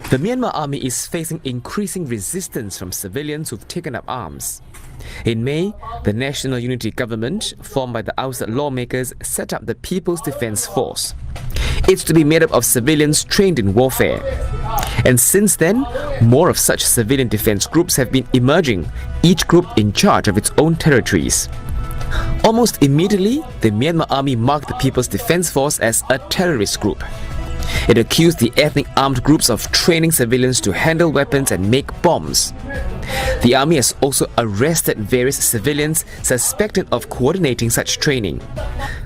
The Myanmar army is facing increasing resistance from civilians who've taken up arms. In May, the National Unity Government, formed by the ousted lawmakers, set up the People's Defense Force. It's to be made up of civilians trained in warfare. And since then, more of such civilian defense groups have been emerging, each group in charge of its own territories. Almost immediately, the Myanmar army marked the People's Defense Force as a terrorist group. It accused the ethnic armed groups of training civilians to handle weapons and make bombs. The army has also arrested various civilians suspected of coordinating such training.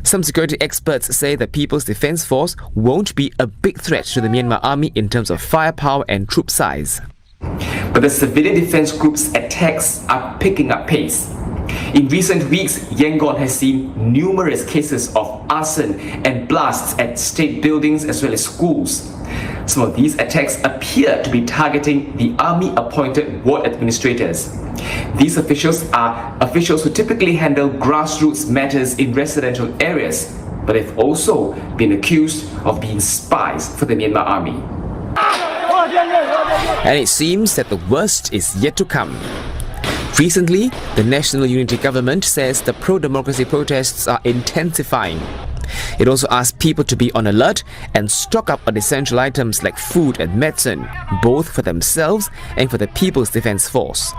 Some security experts say the People's Defense Force won't be a big threat to the Myanmar army in terms of firepower and troop size. But the civilian defense group's attacks are picking up pace. In recent weeks, Yangon has seen numerous cases of arson and blasts at state buildings as well as schools. Some of these attacks appear to be targeting the army-appointed ward administrators. These officials are officials who typically handle grassroots matters in residential areas, but they've also been accused of being spies for the Myanmar army. And it seems that the worst is yet to come. Recently, the National Unity Government says the pro-democracy protests are intensifying. It also asks people to be on alert and stock up on essential items like food and medicine, both for themselves and for the People's Defense Force.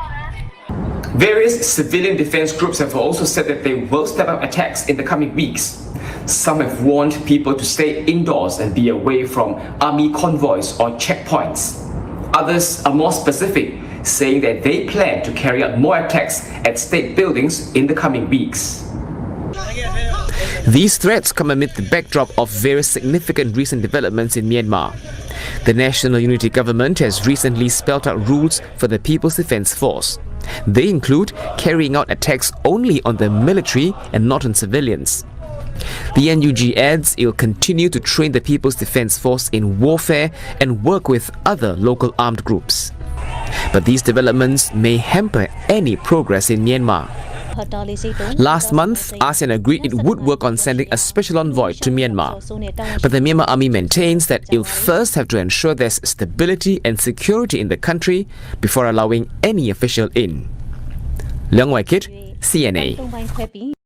Various civilian defense groups have also said that they will step up attacks in the coming weeks. Some have warned people to stay indoors and be away from army convoys or checkpoints. Others are more specific, saying that they plan to carry out more attacks at state buildings in the coming weeks. These threats come amid the backdrop of various significant recent developments in Myanmar. The National Unity Government has recently spelled out rules for the People's Defense Force. They include carrying out attacks only on the military and not on civilians. The NUG adds it will continue to train the People's Defense Force in warfare and work with other local armed groups. But these developments may hamper any progress in Myanmar. Last month, ASEAN agreed it would work on sending a special envoy to Myanmar. But the Myanmar army maintains that it'll first have to ensure there's stability and security in the country before allowing any official in. Leung Wai Kit, CNA.